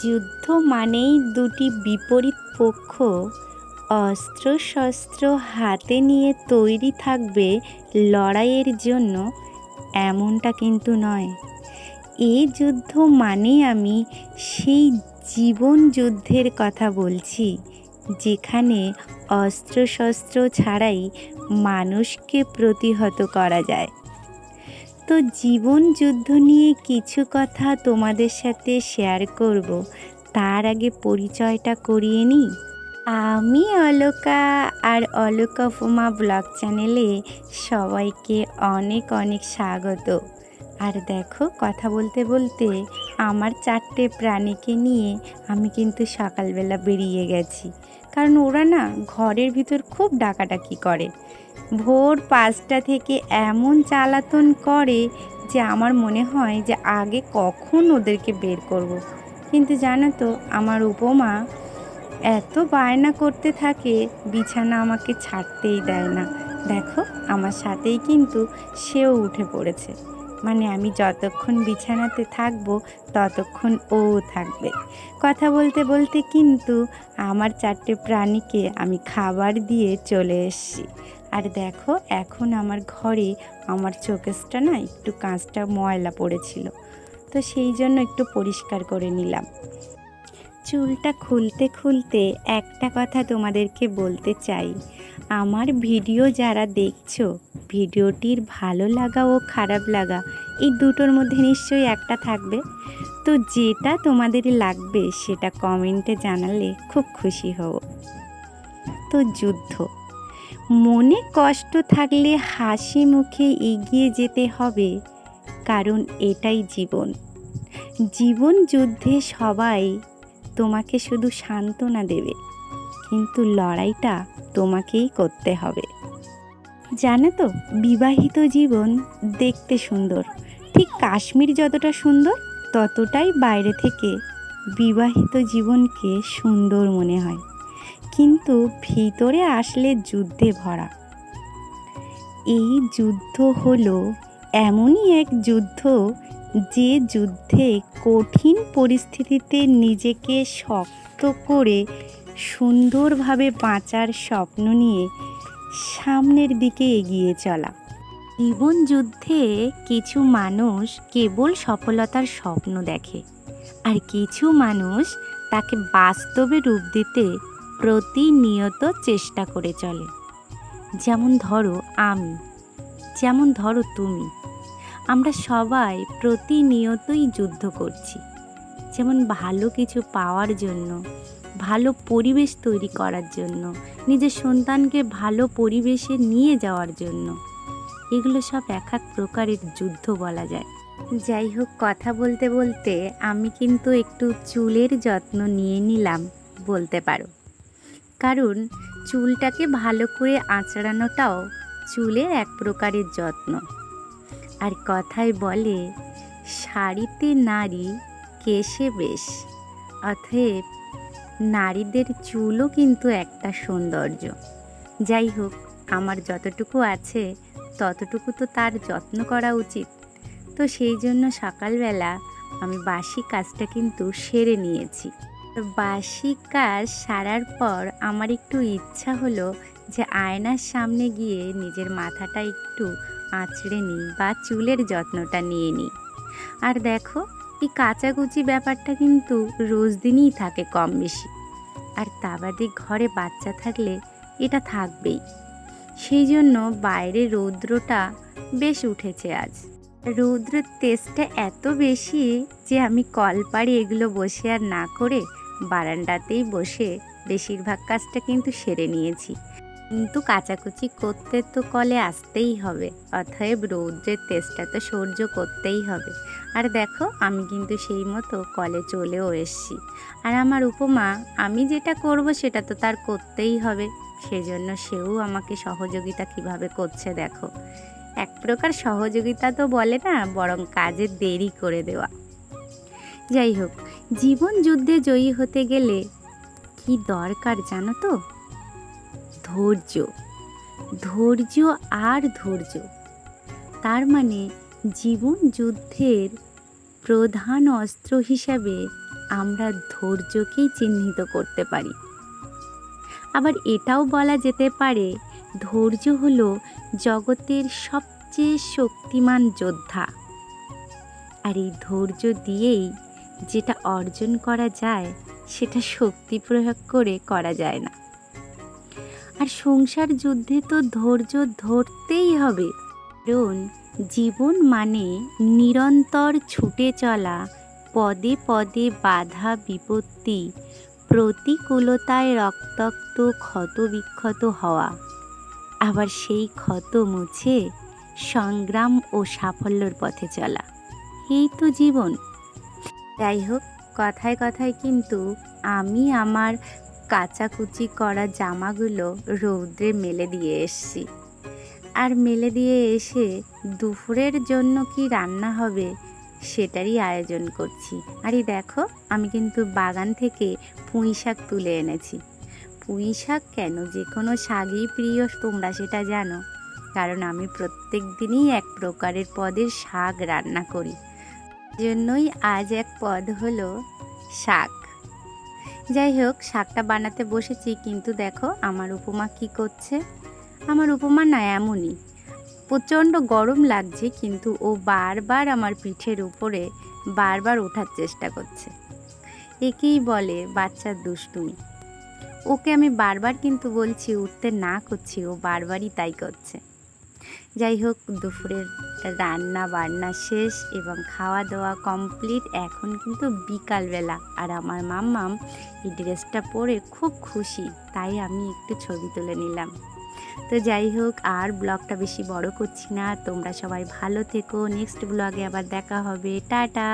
যুদ্ধ মানেই দুটি বিপরীত পক্ষ অস্ত্রশস্ত্র হাতে নিয়ে তৈরি থাকবে লড়াইয়ের জন্য, এমনটা কিন্তু নয়। এই যুদ্ধ মানেই আমি সেই জীবন যুদ্ধের কথা বলছি, যেখানে অস্ত্রশস্ত্র ছাড়াই মানুষকে প্রতিহত করা যায়। তো জীবন যুদ্ধ নিয়ে কিছু কথা তোমাদের সাথে শেয়ার করব। তার আগে পরিচয়টা করিয়ে নিই। আমি অলকা, আর অলকা উপমা ব্লগ চ্যানেলে সবাইকে অনেক অনেক স্বাগত। আর দেখো, কথা বলতে বলতে আমার 4টে প্রাণীকে নিয়ে আমি কিন্তু সকালবেলা বেরিয়ে গেছি, কারণ ওরা না ঘরের ভিতর খুব ডাকাডাকি করে। ভোর 5টা থেকে এমন জ্বালাতন করে যে আমার মনে হয় যে আগে কখন ওদেরকে বের করব। কিন্তু জানো তো, আমার উপমা এত বায়না করতে থাকে, বিছানা আমাকে ছাড়তেই দেয় না। দেখো, আমার সাথেই কিন্তু সেও উঠে পড়েছে। মানে আমি যতক্ষণ বিছানাতে থাকবো ততক্ষণ ও থাকবে। কথা বলতে বলতে কিন্তু আমার 4টে প্রাণীকে আমি খাবার দিয়ে চলে এসেছি। আর দেখো, এখন আমার ঘরে আমার চোকেসটা না একটু কাঁচটা ময়লা পড়েছিল, তো সেই জন্য একটু পরিষ্কার করে নিলাম। চুলটা খুলতে খুলতে একটা কথা তোমাদেরকে বলতে চাই। আমার ভিডিও যারা দেখছো, ভিডিওটির ভালো লাগা ও খারাপ লাগা এই দুটোর মধ্যে নিশ্চয়ই একটা থাকবে। তো যেটা তোমাদের লাগবে সেটা কমেন্টে জানালে খুব খুশি হব। তো যুদ্ধ, মনে কষ্ট থাকলে হাসি মুখে এগিয়ে যেতে হবে, কারণ এটাই জীবন। জীবন যুদ্ধে সবাই তোমাকে শুধু সান্ত্বনা দেবে, কিন্তু লড়াইটা তোমাকেই করতে হবে। জানো তো, বিবাহিত জীবন দেখতে সুন্দর, ঠিক কাশ্মীর যতটা সুন্দর ততটাই বাইরে থেকে বিবাহিত জীবনকে সুন্দর মনে হয়, কিন্তু ভিতরে আসলে যুদ্ধে ভরা। এই যুদ্ধ হলো এমনই এক যুদ্ধ, যে যুদ্ধে কঠিন পরিস্থিতিতে নিজেকে শক্ত করে সুন্দরভাবে বাঁচার স্বপ্ন নিয়ে সামনের দিকে এগিয়ে চলা। জীবন যুদ্ধে কিছু মানুষ কেবল সফলতার স্বপ্ন দেখে, আর কিছু মানুষ তাকে বাস্তবে রূপ দিতে প্রতিনিয়ত চেষ্টা করে চলে। যেমন ধরো আমি, যেমন ধরো তুমি, আমরা সবাই প্রতিনিয়তই যুদ্ধ করছি। যেমন ভালো কিছু পাওয়ার জন্য, ভালো পরিবেশ তৈরি করার জন্য, নিজের সন্তানকে ভালো পরিবেশে নিয়ে যাওয়ার জন্য। এগুলো সব এক এক প্রকারের যুদ্ধ বলা যায়। যাই হোক, কথা বলতে বলতে আমি কিন্তু একটু চুলের যত্ন নিয়ে নিলাম বলতে পারো, কারণ চুলটাকে ভালো করে আঁচড়ানোটাও চুলের এক প্রকারের যত্ন। আর কথায় বলে, শাড়িতে নারী কেশে বেশ। অতএব নারীদের চুলও কিন্তু একটা সৌন্দর্য। যাই হোক, আমার যতটুকু আছে ততটুকু তো তার যত্ন করা উচিত। তো সেই জন্য সকালবেলা আমি বাসি কাজটা কিন্তু সেরে নিয়েছি। বাসি কাজ সারার পর আমার একটু ইচ্ছা হলো যে আয়নার সামনে গিয়ে নিজের মাথাটা একটু আঁচড়ে নিই বা চুলের যত্নটা নিয়ে নিই। আর দেখো, এই কাচাকুচি ব্যাপারটা কিন্তু রোজ দিনই থাকে কম বেশি। আর তা বাদে ঘরে বাচ্চা থাকলে এটা থাকবেই। সেই জন্য বাইরে রৌদ্রটা বেশ উঠেছে আজ। রৌদ্রের তেজটা এত বেশি যে আমি কলপাড়ে এগুলো বসে আর না করে বারান্দাতেই বসে বেশিরভাগ কাজটা কিন্তু সেরে নিয়েছি। কিন্তু কাচাকুচি করতে তো কলে আসতেই হবে, অতএব রৌদ্রের তেজটা তো সহ্য করতেই হবে। আর দেখো, আমি কিন্তু সেই মতো কলে চলেও এসছি। আর আমার উপমা, আমি যেটা করব সেটা তো তার করতেই হবে, সেজন্য সেও আমাকে সহযোগিতা কিভাবে করছে দেখো। এক প্রকার সহযোগিতা তো বলে না, বরং কাজে দেরি করে দেওয়া। যাই হোক, জীবন যুদ্ধে জয়ী হতে গেলে কি দরকার জানো তো? ধৈর্য, ধৈর্য আর ধৈর্য। তার মানে জীবন যুদ্ধের প্রধান অস্ত্র হিসাবে আমরা ধৈর্যকেই চিহ্নিত করতে পারি। আবার এটাও বলা যেতে পারে ধৈর্য হলো জগতের সবচেয়ে শক্তিমান যোদ্ধা। আর এই ধৈর্য দিয়েই যেটা অর্জন করা যায় সেটা শক্তি প্রয়োগ করে করা যায় না। আর সংসার যুদ্ধে তো ধৈর্য ধরতেই হবে, কারণ জীবন মানে নিরন্তর ছুটে চলা, পদে পদে বাধা বিপত্তি, প্রতিকূলতায় রক্তাক্ত ক্ষতবিক্ষত হওয়া, আবার সেই ক্ষত মুছে সংগ্রাম ও সাফল্যর পথে চলা, এই তো জীবন। যাই হোক, কথায় কথায় কিন্তু আমি আমার কাচাকুচি করা জামাগুলো রৌদ্রে মেলে দিয়ে এসছি। আর মেলে দিয়ে এসে দুপুরের জন্য কি রান্না হবে সেটারই আয়োজন করছি। আর এই দেখো, আমি কিন্তু বাগান থেকে পুঁই শাক তুলে এনেছি। পুঁই শাক কেন, যে কোনো শাকই প্রিয়, তোমরা সেটা জানো, কারণ আমি প্রত্যেক দিনই এক প্রকারের পদের শাক রান্না করি। জন্যই আজ এক পদ হলো শাক। যাই হোক, শাকটা বানাতে বসেছি, কিন্তু দেখো আমার উপমা কি করছে। আমার উপমা না এমনই, প্রচণ্ড গরম লাগছে, কিন্তু ও বারবার আমার পিঠের উপরে বারবার ওঠার চেষ্টা করছে। একেই বলে বাচ্চার দুষ্টুমি। ওকে আমি বারবার কিন্তু বলছি, উঠতে না করছি, ও বারবারই তাই করছে। যাই হোক, দুপুরের রান্না বান্না শেষ এবং খাওয়া দাওয়া কমপ্লিট। এখন কিন্তু বিকালবেলা, আর আমার মাম্মাম এই ড্রেসটা পরে খুব খুশি, তাই আমি একটু ছবি তুলে নিলাম। তো যাই হোক, আর ব্লগটা বেশি বড় করছি না। তোমরা সবাই ভালো থেকো, নেক্সট ব্লগে আবার দেখা হবে, টাটা।